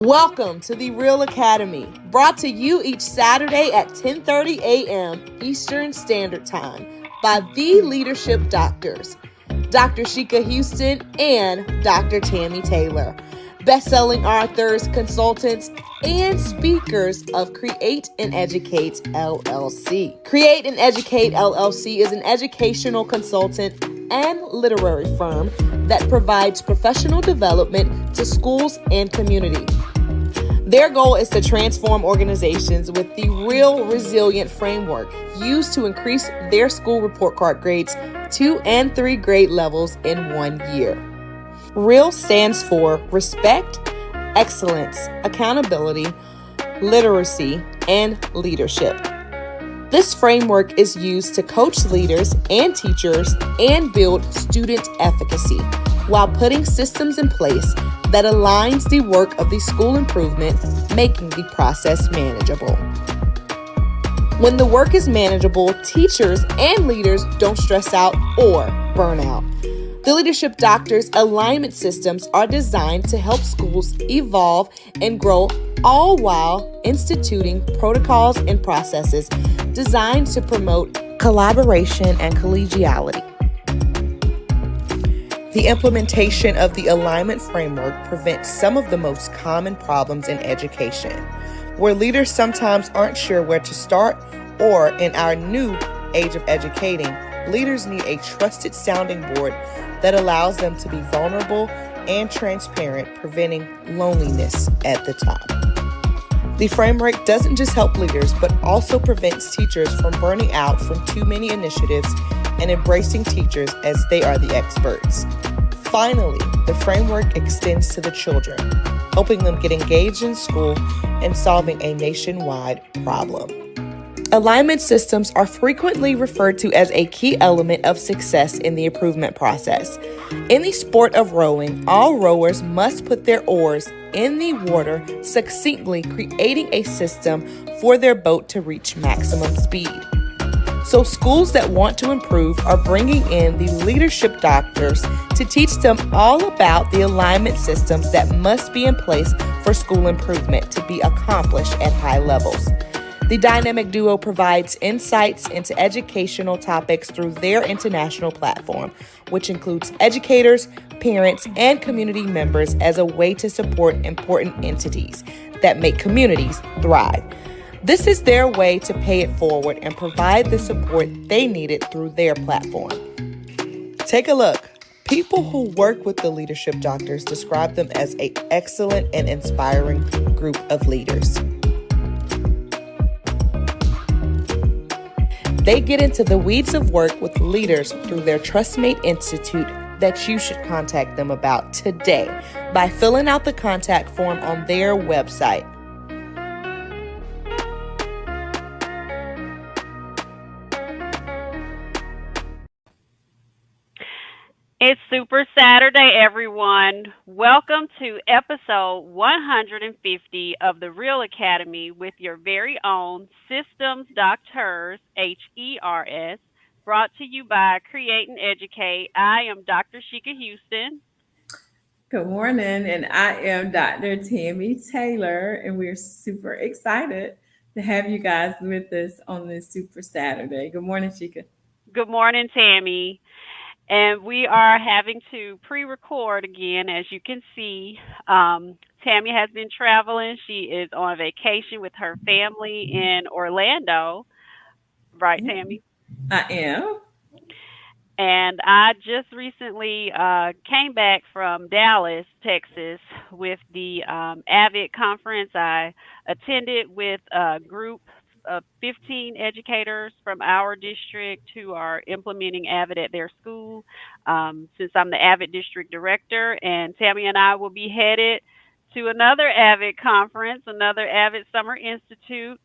Welcome to the Real Academy, brought to you each Saturday at 10:30 a.m. Eastern Standard Time by the Leadership Doctors, Dr. Sheikah Houston and Dr. Tammy Taylor, best-selling authors, consultants, and speakers of Create and Educate LLC. Create and Educate LLC is an educational consultant and literary firm that provides professional development to schools and community. Their goal is to transform organizations with the Real Resilient framework used to increase their school report card grades 2 and 3 grade levels in 1 year. REAL stands for respect, excellence, accountability, literacy, and leadership. This framework is used to coach leaders and teachers and build student efficacy while putting systems in place that aligns the work of the school improvement, making the process manageable. When the work is manageable, teachers and leaders don't stress out or burn out. The Leadership Doctors alignment systems are designed to help schools evolve and grow, all while instituting protocols and processes designed to promote collaboration and collegiality. The implementation of the alignment framework prevents some of the most common problems in education, where leaders sometimes aren't sure where to start, or in our new age of educating, leaders need a trusted sounding board that allows them to be vulnerable and transparent, preventing loneliness at the top. The framework doesn't just help leaders, but also prevents teachers from burning out from too many initiatives and embracing teachers as they are the experts. Finally, the framework extends to the children, helping them get engaged in school and solving a nationwide problem. Alignment systems are frequently referred to as a key element of success in the improvement process. In the sport of rowing, all rowers must put their oars in the water succinctly, creating a system for their boat to reach maximum speed. So schools that want to improve are bringing in the Leadership Doctors to teach them all about the alignment systems that must be in place for school improvement to be accomplished at high levels. The dynamic duo provides insights into educational topics through their international platform, which includes educators, parents, and community members as a way to support important entities that make communities thrive. This is their way to pay it forward and provide the support they needed through their platform. Take a look. People who work with the Leadership Doctors describe them as an excellent and inspiring group of leaders. They get into the weeds of work with leaders through their TrustMate Institute that you should contact them about today by filling out the contact form on their website. It's Super Saturday, everyone. Welcome to episode 150 of the Real Academy with your very own Systems Doctors, HERS, brought to you by Create and Educate. I am Dr. Sheikah Houston. Good morning, and I am Dr. Tammy Taylor, and we're super excited to have you guys with us on this Super Saturday. Good morning, Sheikah. Good morning, Tammy. And we are having to pre-record again, as you can see. Tammy has been traveling. She is on vacation with her family in Orlando. Right, Tammy? I am. And I just recently came back from Dallas, Texas, with the AVID conference. I attended with a group of 15 educators from our district who are implementing AVID at their school. Since I'm the AVID district director, and Tammy and I will be headed to another AVID conference, another AVID Summer Institute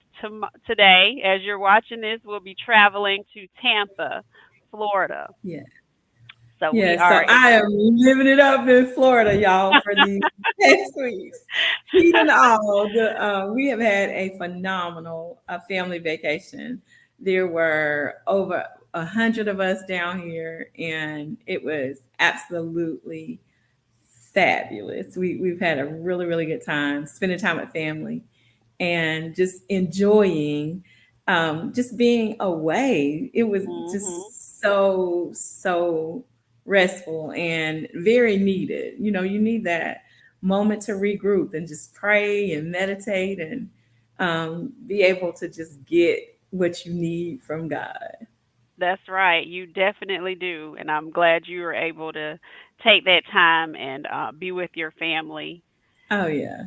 today. As you're watching this, we'll be traveling to Tampa, Florida. Yeah. So I am living it up in Florida, y'all, for these next weeks. Even all, we have had a phenomenal family vacation. There were over 100 of us down here, and it was absolutely fabulous. We've had a really, really good time spending time with family and just enjoying just being away. It was Mhm. just so restful and very needed. You know, you need that moment to regroup and just pray and meditate and be able to just get what you need from God. That's right. You definitely do, and I'm glad you were able to take that time and be with your family. Oh yeah.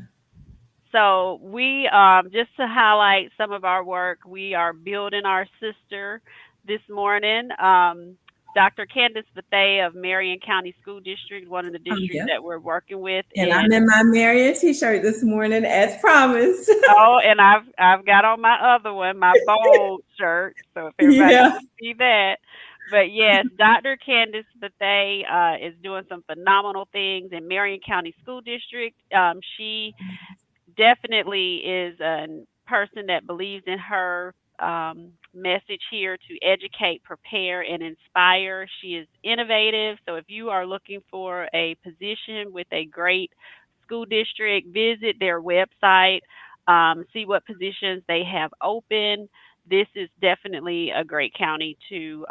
So we just to highlight some of our work, we are building our sister this morning. Dr. Candace Bethay of Marion County School District, one of the Oh districts yeah. that we're working with, And I'm and in my Marion t-shirt this morning as promised. oh, and I've got on my other one, my bold shirt, so if everybody Yeah. can see that. But yes, Dr. Candace Bethay is doing some phenomenal things in Marion County School District. She definitely is a person that believes in her message here to educate, prepare, and inspire. She is innovative. So if you are looking for a position with a great school district, visit their website, see what positions they have open. This is definitely a great county to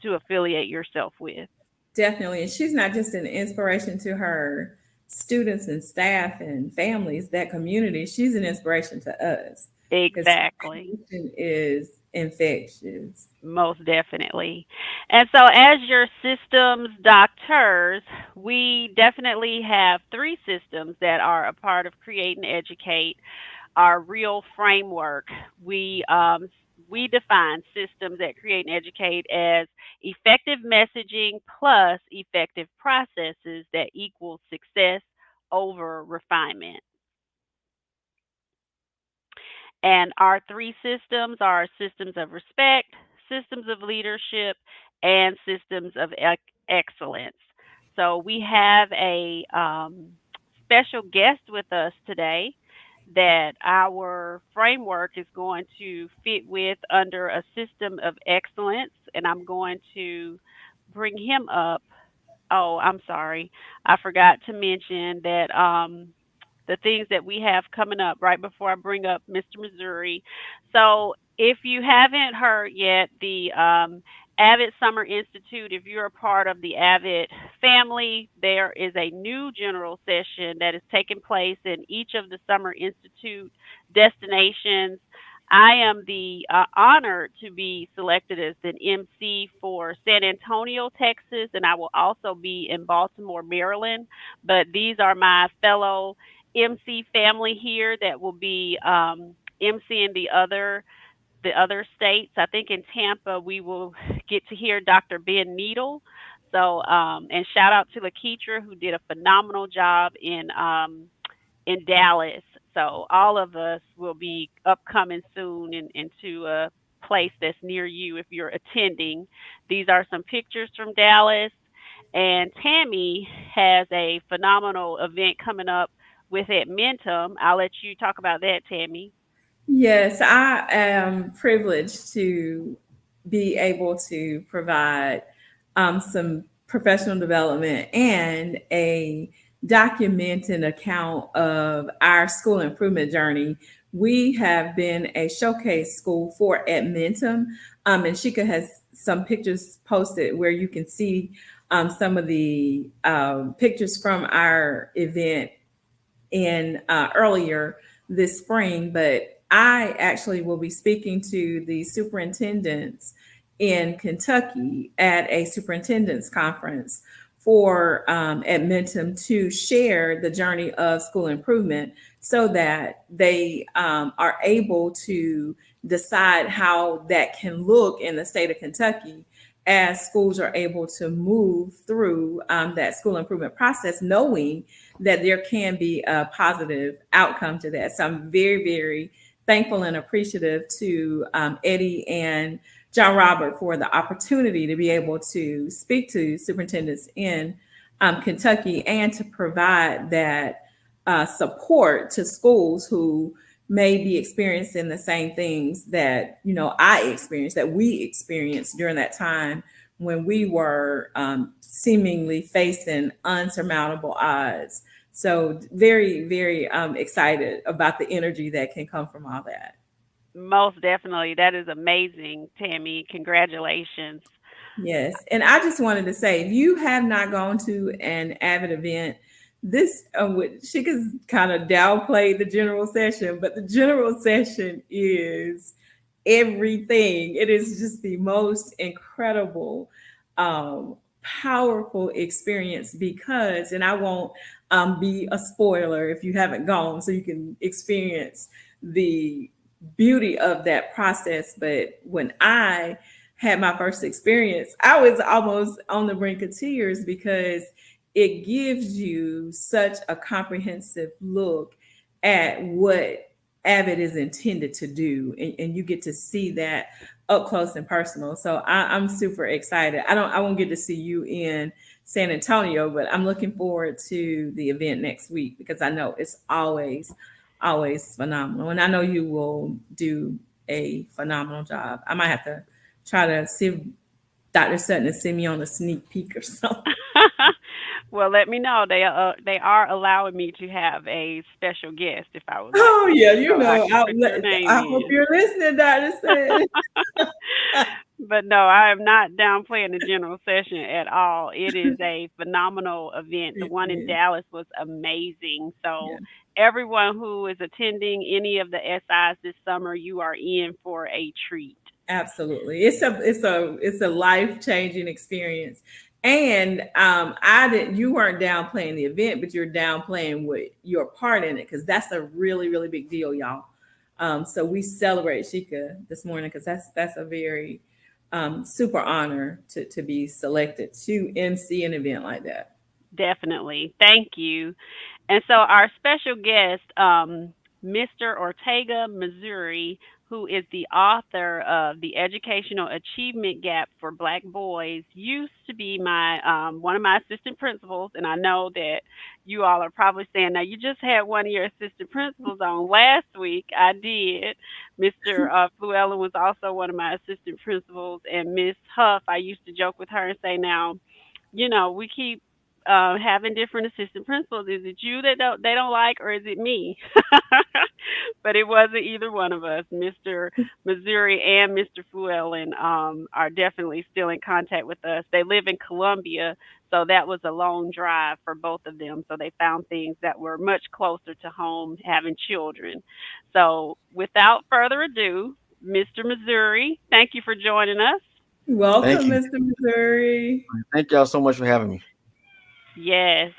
affiliate yourself with. Definitely. And she's not just an inspiration to her students and staff and families, that community. She's an inspiration to us because her Exactly. passion is infectious. Most definitely. And so, as your systems doctors, we definitely have three systems that are a part of Create and Educate, our real framework. We define systems that Create and Educate as effective messaging plus effective processes that equal success over refinement. And our three systems are systems of respect, systems of leadership, and systems of excellence. So we have a special guest with us today that our framework is going to fit with under a system of excellence. And I'm going to bring him up. Oh, I'm sorry. I forgot to mention that the things that we have coming up right before I bring up Mr. Missouri. So, if you haven't heard yet, the Avid Summer Institute, if you're a part of the Avid family, there is a new general session that is taking place in each of the Summer Institute destinations. I am the honored to be selected as an MC for San Antonio, Texas, and I will also be in Baltimore, Maryland. But these are my fellow MC family here that will be MCing the other states. I think in Tampa we will get to hear Dr. Ben Needle. So and shout out to Lakeitra who did a phenomenal job in Dallas. So all of us will be upcoming soon into a place that's near you if you're attending. These are some pictures from Dallas. And Tammy has a phenomenal event coming up with Edmentum. I'll let you talk about that, Tammy. Yes, I am privileged to be able to provide some professional development and a documented account of our school improvement journey. We have been a showcase school for Edmentum, and Shika has some pictures posted where you can see some of the pictures from our event in earlier this spring, but I actually will be speaking to the superintendents in Kentucky at a superintendents conference for Edmentum to share the journey of school improvement so that they are able to decide how that can look in the state of Kentucky as schools are able to move through that school improvement process, knowing that there can be a positive outcome to that. So I'm very, very thankful and appreciative to Eddie and John Robert for the opportunity to be able to speak to superintendents in Kentucky and to provide that support to schools who may be experiencing the same things that I experienced, that we experienced during that time when we were seemingly facing unsurmountable odds. So very, very excited about the energy that can come from all that. Most definitely. That is amazing, Tammy. Congratulations. Yes. And I just wanted to say, if you have not gone to an Avid event, this she could kind of downplay the general session, but the general session is everything. It is just the most incredible, powerful experience because, and I won't be a spoiler if you haven't gone, so you can experience the beauty of that process. But when I had my first experience, I was almost on the brink of tears because it gives you such a comprehensive look at what Avid is intended to do, and you get to see that up close and personal. So I'm super excited. I won't get to see you in San Antonio, but I'm looking forward to the event next week because I know it's always phenomenal, and I know you will do a phenomenal job. I might have to try to see Dr. Sutton to send me on a sneak peek or something. Well, let me know. They are allowing me to have a special guest if I would like Oh to, yeah, so you I know. can put your name I hope in. you're listening, Dr. Sutton. But no, I am not downplaying the general session at all. It is a phenomenal event. The It one in is. Dallas was amazing. Yeah. So everyone who is attending any of the SIs this summer, you are in for a treat. Absolutely. It's a life-changing experience. And I didn't you weren't downplaying the event, but you're downplaying what your part in it, because that's a really, really big deal, y'all. So we celebrate Shika this morning because that's a very super honor to be selected to MC an event like that. Definitely. Thank you. And so our special guest, Mr. Ortega Missouri, who is the author of The Educational Achievement Gap for Black Boys, used to be my one of my assistant principals. And I know that you all are probably saying, now you just had one of your assistant principals on last week. I did. Mr. Fluellen was also one of my assistant principals, and Miss Huff, I used to joke with her and say, now, we keep having different assistant principals. Is it you that they don't like, or is it me? But it wasn't either one of us. Mr. Missouri and Mr. Fluellen are definitely still in contact with us. They live in Columbia, so that was a long drive for both of them. So they found things that were much closer to home, having children. So without further ado, Mr. Missouri, thank you for joining us. Welcome, Thank you. Mr. Missouri. Thank y'all so much for having me. Yes.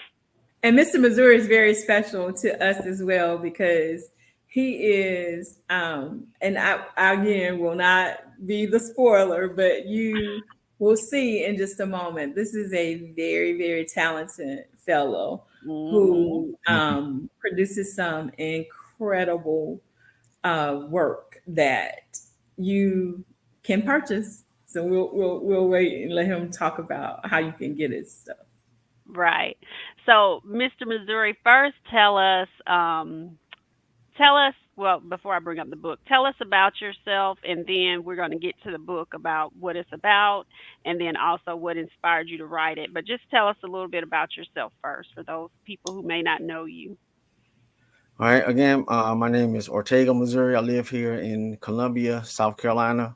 And Mr. Missouri is very special to us as well because he is, and I again will not be the spoiler, but you will see in just a moment. This is a very, very talented fellow Hmm. who Thank you. produces some incredible work that you can purchase. So we'll wait and let him talk about how you can get his stuff. Right. So, Mr. Missouri, first tell us, well, before I bring up the book, tell us about yourself, and then we're going to get to the book about what it's about, and then also what inspired you to write it. But just tell us a little bit about yourself first for those people who may not know you. All right. Again, my name is Ortega, Missouri. I live here in Columbia, South Carolina.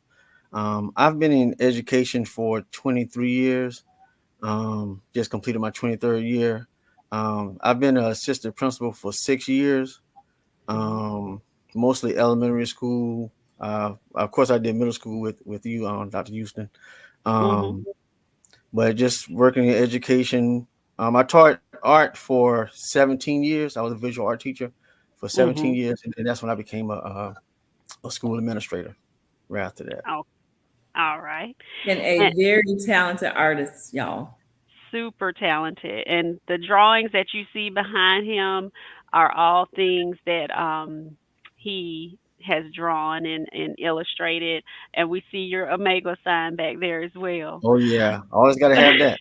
I've been in education for 23 years. Just completed my 23rd year. I've been an assistant principal for 6 years, um, mostly elementary school. Of course, I did middle school with you, Dr. Houston. Mhm. Um, but just working in education. I taught art for 17 years. I was a visual art teacher for 17 Mhm. years, and then that's when I became a school administrator right after that. Oh, all right. And And a very talented artist, y'all. super talented. And the drawings that you see behind him are all things that he has drawn and illustrated. And we see your Omega sign back there as well. Oh yeah, always got to have that.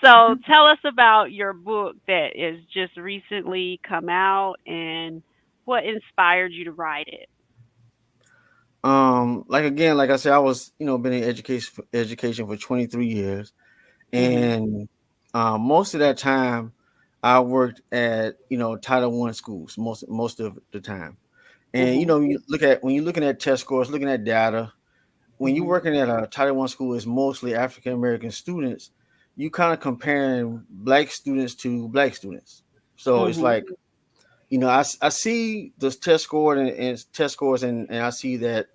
So tell us about your book that is just recently come out and what inspired you to write it. Like again, like I said, I was, been in education for 23 years, Mhm. and most of that time, I worked at Title I schools most of the time. And Mhm. when you're looking at test scores, looking at data, when you're Mhm. working at a Title I school, it's mostly African American students. You kind of comparing black students to black students. So it's Mhm. like, I see this test score and test scores, and I see that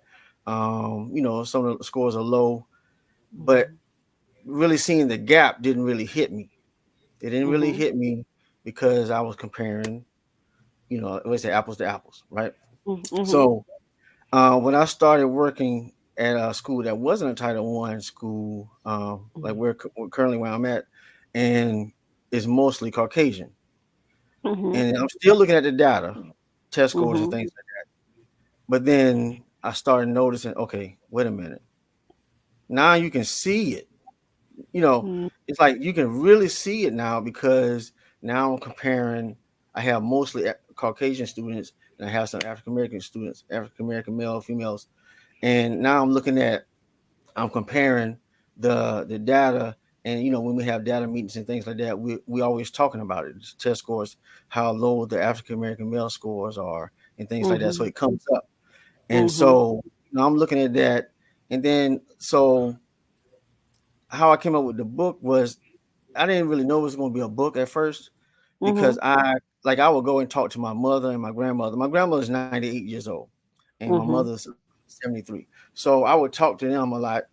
some of the scores are low, but Mhm. really seeing the gap didn't really hit me. It didn't really Mhm. hit me because I was comparing, let's say apples to apples, right? Mhm. So when I started working at a school that wasn't a Title I school, like Mhm. currently where I'm at, and is mostly Caucasian, Mhm. and I'm still looking at the data, test scores and Mhm. things. But then I started noticing, okay, wait a minute. Now you can see it. You know, Mhm. it's like you can really see it now because now I'm comparing. I have mostly Caucasian students and I have some African American students, African American male, females, and now I'm comparing the data. And when we have data meetings and things like that, we always talking about it. Test scores, how low the African American male scores are, and things like that. So Mhm. it comes up. And Mhm. so I'm looking at that, and then so how I came up with the book was I didn't really know it was going to be a book at first because Mhm. I would go and talk to my mother and my grandmother. My grandmother's 98 years old, and my Mhm. mother's 73. So I would talk to them a lot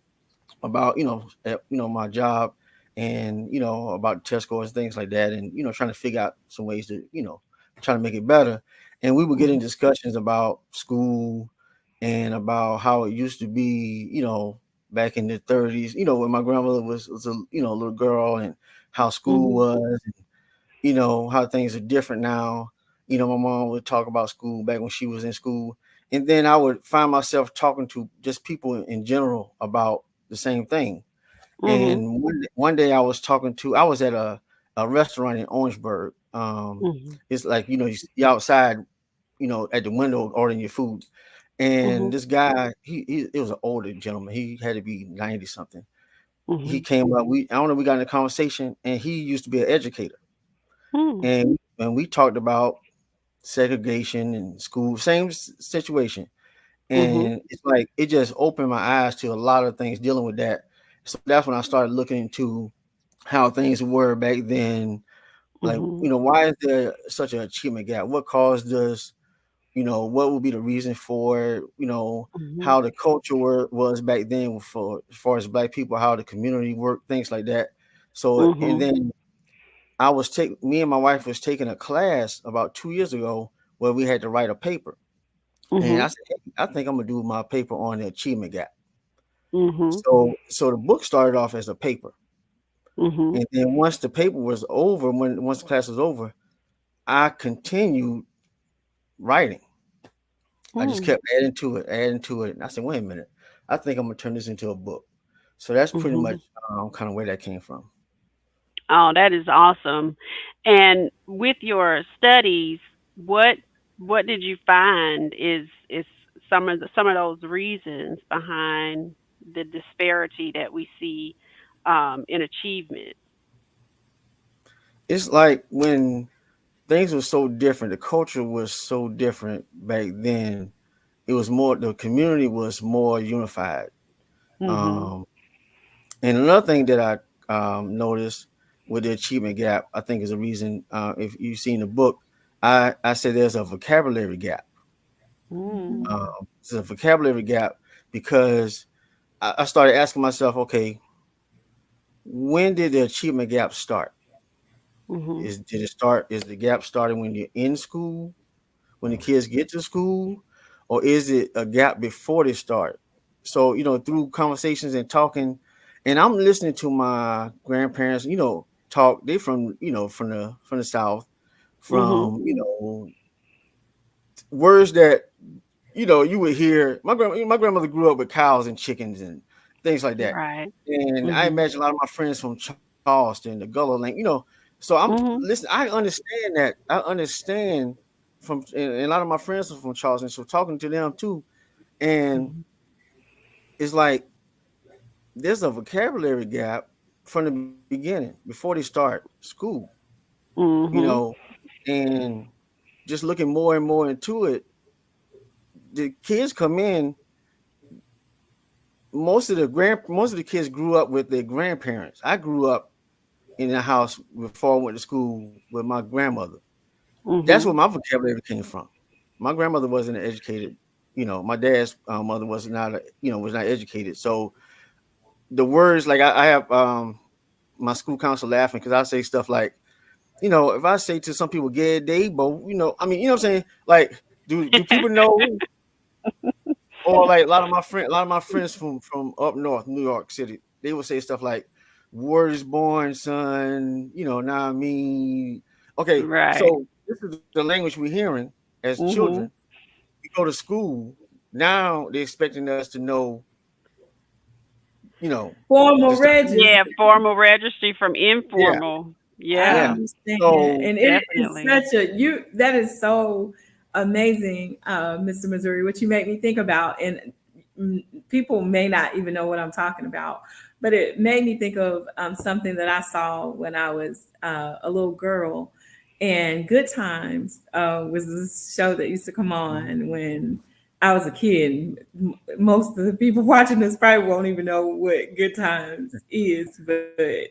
about my job and about test scores, things like that, and trying to figure out some ways to try to make it better. And we would get in Mhm. discussions about school and about how it used to be, back in the 30s, when my grandmother was a little girl, and how school Mhm. was, how things are different now. My mom would talk about school back when she was in school, and then I would find myself talking to just people in general about the same thing. Mhm. And one day I was at a restaurant in Orangeburg. Mhm. It's like, you're outside, at the window ordering your food. And Mhm. this guy, he it was an older gentleman. He had to be 90 something. He Mhm. came up, I don't know, we got in a conversation, and he used to be an educator. Mhm. And we talked about segregation in school, same situation. Mhm. And it's like it just opened my eyes to a lot of things dealing with that. So that's when I started looking into how things were back then. Like, Mhm. why is there such an achievement gap? What caused us? What would be the reason for it? Mhm. How the culture was back then for as far as black people, how the community worked, things like that. So, and Mhm. then me and my wife was taking a class about 2 years ago where we had to write a paper. And I Mhm. said, hey, I think I'm gonna do my paper on the achievement gap. Mhm. So the book started off as a paper. Mhm. And then once the paper was over, once the class was over, I continued writing. I just Mhm. kept adding to it. And I said, wait a minute, I think I'm gonna turn this into a book. So that's pretty much Mhm. kind of where that came from. Oh, that is awesome. And with your studies, what what did you find is some of those reasons behind the disparity that we see in achievement? It's like when things were so different, the culture was so different back then. The community was more unified. Mhm. Um, and another thing that I noticed with the achievement gap, I think is a reason. If you've seen the book, I say there's a vocabulary gap. Mm. It's a vocabulary gap because I started asking myself, okay, when did the achievement gap start? Mhm. Is the gap starting when you're in school, when the kids get to school, or is it a gap before they start? So, through conversations and talking, and I'm listening to my grandparents, talk. They from, from the South, Mhm. from, words that you would hear. My grandmother grew up with cows and chickens and things like that. Right. And I Mhm. imagine a lot of my friends from Charleston, the Gullah Link, so I'm Mhm. listen, I understand that. I understand and a lot of my friends are from Charleston, so talking to them too. And Mhm. it's like there's a vocabulary gap from the beginning before they start school, you Mhm. know, and just looking more and more into it, the kids come in. Most of the kids grew up with their grandparents. I grew up in the house before I went to school with my grandmother. That's where Mhm. my vocabulary came from. My grandmother wasn't educated. My dad's mother was not, was not educated. So the words, like I have my school counselor laughing because I say stuff like, if I say to some people, "Good day, but," I mean, what I'm saying? Like, do people know? Or like a lot of my friends from up north, New York City, they would say stuff like, "Word is born, son." Now I mean, okay, Right. so this is the language we're hearing as children. Mhm. We go to school now; they're expecting us to know, you know, Formal the stuff. Yeah, registry. formal registry from Yeah, informal. I Yeah, yeah. understand. So, And it is definitely. such a you that is so amazing, Mr. Missouri, what you make me think about. And people may not even know what I'm talking about, but it made me think of something that I saw when I was a little girl. And Good Times was this show that used to come mhm, on when I was a kid. Most of the people watching this probably won't even know what Good Times is, but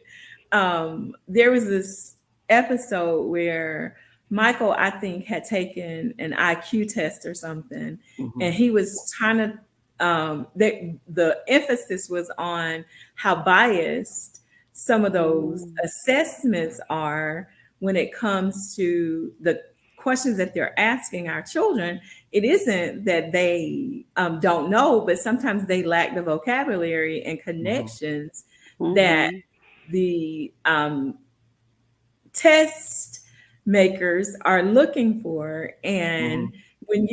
there was this episode where Michael, I think, had taken an IQ test or something, and mhm, he was trying to. The emphasis was on how biased some of those Mhm. assessments are when it comes to the questions that they're asking our children. It isn't that they don't know, but sometimes they lack the vocabulary and mhm, connections that Mhm. the test makers are looking for. mhm, And when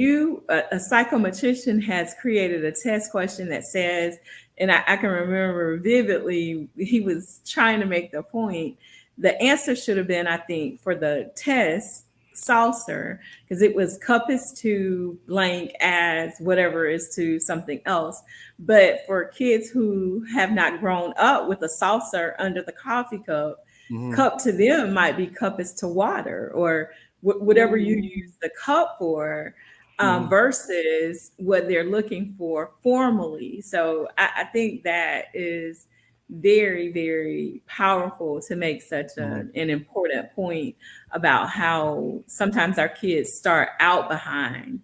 a psychometrician has created a test question that says, and I can remember vividly, he was trying to make the point. The answer should have been, I think, for the test saucer, because it was cup is to blank as whatever is to something else. But for kids who have not grown up with a saucer under the coffee cup, mhm, cup to them might be cup is to water, or whatever you Mhm. use the cup for, mhm, versus what they're looking for formally. So I think that is very, very powerful to make such mhm, an important point about how sometimes our kids start out behind,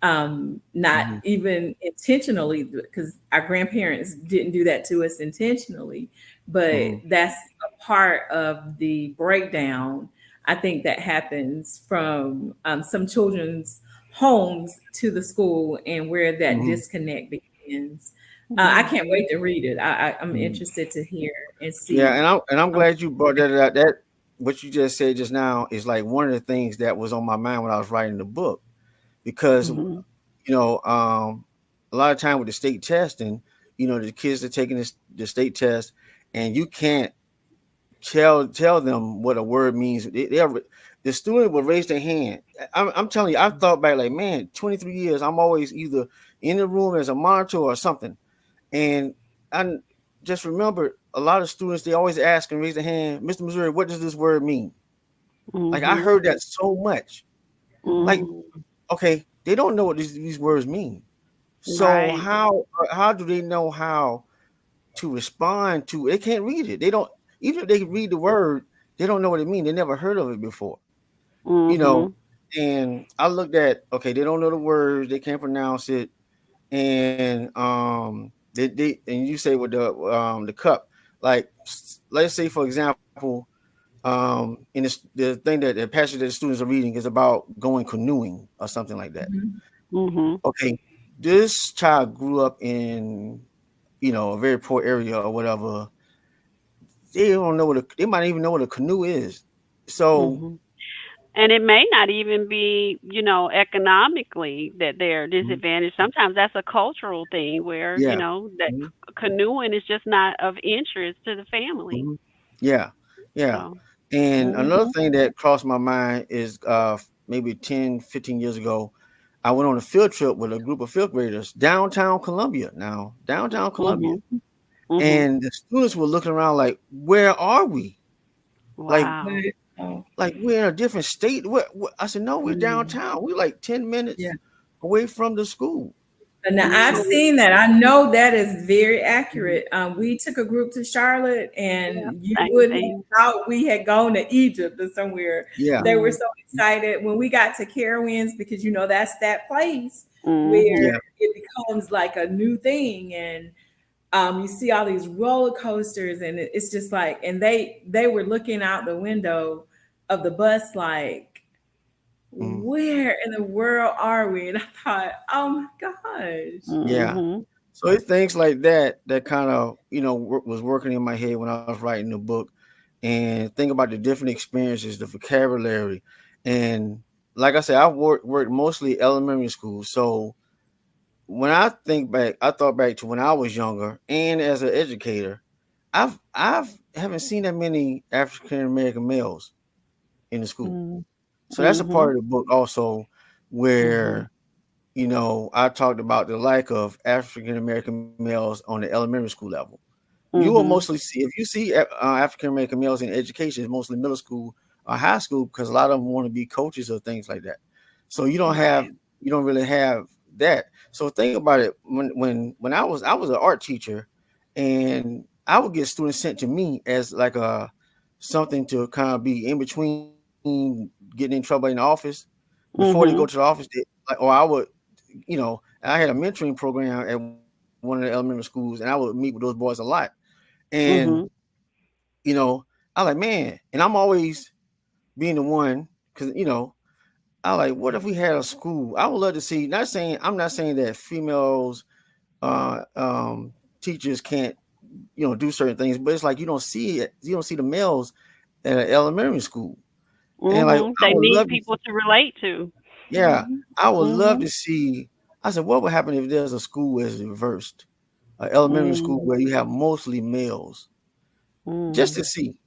not mhm, even intentionally, because our grandparents didn't do that to us intentionally, but mhm, that's a part of the breakdown. I think that happens from some children's homes to the school, and where that mhm, disconnect begins. I can't Mhm. wait to read it. I'm mhm. interested to hear and Yeah, see. and I'm Um, glad you brought that up. That what you just said just now is like one of the things that was on my mind when I was writing the book, because Mhm. a lot of time with the state testing, the kids are taking the state test, and you can't tell them what a word means. The student will raise their hand. I'm telling you, I've thought back like, man, 23 years. I'm always either in the room as a monitor or something, and I just remember a lot of students, they always ask and raise their hand, "Mr. Missouri, what does this word mean?" Like I Mhm. heard that so much. Like, Mhm. okay, they don't know what these words mean. So Right. how do they know how to respond to? They can't read it. They don't, even if they can read the word, they don't know what it means. They never heard of it before. You know, Mhm. and I looked at, okay, they don't know the words, they can't pronounce it, and they and you say with the cup, like let's say for example, in the thing that the passage that the students are reading is about going canoeing or something like that. mhm, Mhm. Okay, this child grew up in a very poor area or whatever. They don't know they might even know what a canoe is. So Mhm. And it may not even be, economically that they're mhm, disadvantaged. Sometimes that's a cultural thing where, yeah. that Mhm, canoeing is just not of interest to the family. mhm, yeah, yeah. So, And another mhm. thing that crossed my mind is maybe 10, 15 years ago, I went on a field trip with a group of fifth graders downtown Columbia. Now, downtown Columbia, Mhm. Mhm. and the students were looking around like, "Where are we? Like, Wow. Oh, we're in a different state." What? I said, "No, we're mm, downtown. We're like 10 minutes yeah. away from the school." And now I've Mhm. seen that. I know that is very Mhm. accurate. We took a group to Charlotte, Yeah. and you Same would have thing. thought we had gone to Egypt or somewhere. Yeah. They were Mhm. so excited when we got to Carowinds because that's that place where Mhm. Yeah. it becomes like a new thing, and you see all these roller coasters, and it's just like, and they were looking out the window of the bus like, Mhm. where in the world are we? And I thought, oh my gosh. Yeah. Mhm. So it's things like that that kind of was working in my head when I was writing the book, and think about the different experiences, the vocabulary, and like I said, I've worked mostly elementary school. So when I think back, I thought back to when I was younger, and as an educator, I've haven't seen that many African American males in the school. Mhm. So that's a Mhm. part of the book also, Mhm. where I talked about the lack of African American males on the elementary school level. You will Mhm. mostly see, if you see African American males in education, it's mostly middle school or high school, because a lot of them want to be coaches or things like that. So Right. you don't really have that. So think about it. When I was an art teacher, and I would get students sent to me as like a something to kind of be in between getting in trouble in the office. Before they go to the Mhm. office, or I would, I had a mentoring program at one of the elementary schools, and I would meet with those boys a lot. And Mhm. I like, man, and I'm always being the one, because I like, what if we had a school? I would love to see. I'm not saying that females, teachers can't, do certain things, but it's like you don't see it. You don't see the males at an elementary school, and like Mhm. I They would need love to. people to relate to. Yeah, I would love Mhm. to see. I said, what would happen if there's a school as reversed, an elementary school Mhm. where you have mostly males, just Mhm. to see,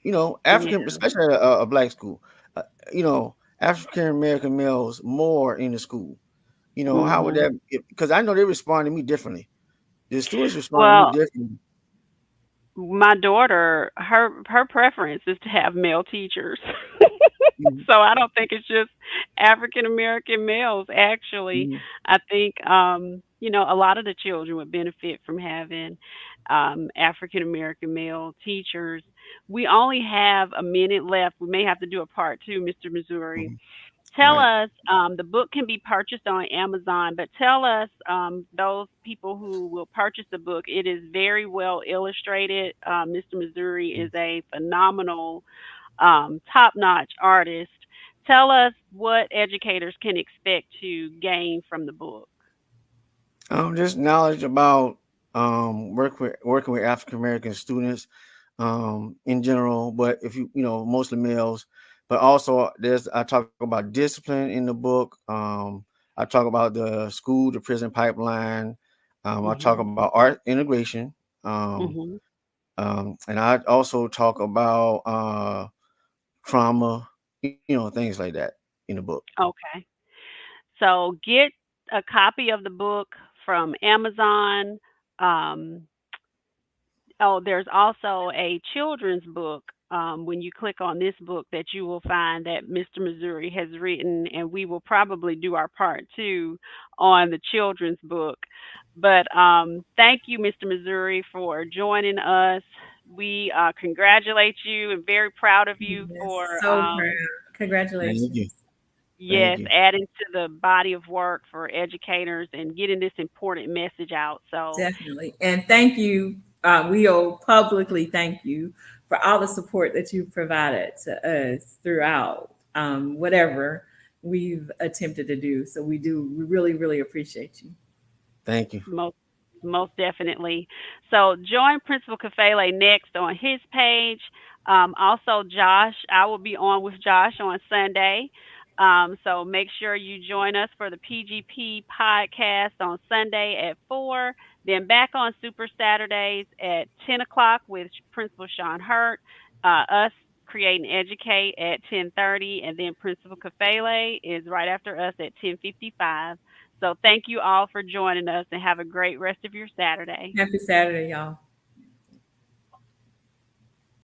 Yeah. African, especially a black school, uh, African American males more in the school. How would Mhm. that? Because I know they respond to me differently. The students respond to me Well, differently. my daughter, her preference is to have male teachers. Mhm, So I don't think it's just African American males actually. mhm, I think a lot of the children would benefit from having African American male teachers. We only have a minute left. We may have to do a part 2, Mr. Missouri. mhm. Tell Right. us, the book can be purchased on Amazon, but tell us, those people who will purchase the book, it is very well illustrated. Mr. Missouri is a phenomenal, top notch artist. Tell us what educators can expect to gain from the book. Just knowledge about working with African American students in general, but if mostly males, but also I talk about discipline in the book. I talk about the school to prison pipeline. I talk Mhm. about art integration, um, Mhm. and I also talk about trauma, things like that in the book. Okay. So get a copy of the book from Amazon. Um, Oh, there's also a children's book. When you click on this book, that you will find that Mr. Missouri has written, and we will probably do our part 2 on the children's book. But thank you, Mr. Missouri, for joining us. We congratulate you and very proud of you Yes, for so proud. Thank you. Congratulations. Thank yes, you. adding to the body of work for educators and getting this important message out. So Definitely. And thank you. We'll publicly thank you for all the support that you've provided to us throughout whatever we've attempted to do. So we do, we really, really appreciate you. Thank you. most most definitely. So join Principal Kafele next on his page. Also, Josh, I will be on with Josh on Sunday. So make sure you join us for the PGP podcast on Sunday at 4. Then back on Super Saturdays at 10 o'clock with Principal Sean Hurt. Us Create and Educate at 10:30, and then Principal Kafele is right after us at 10:55. So thank you all for joining us, and have a great rest of your Saturday. Happy Saturday, y'all.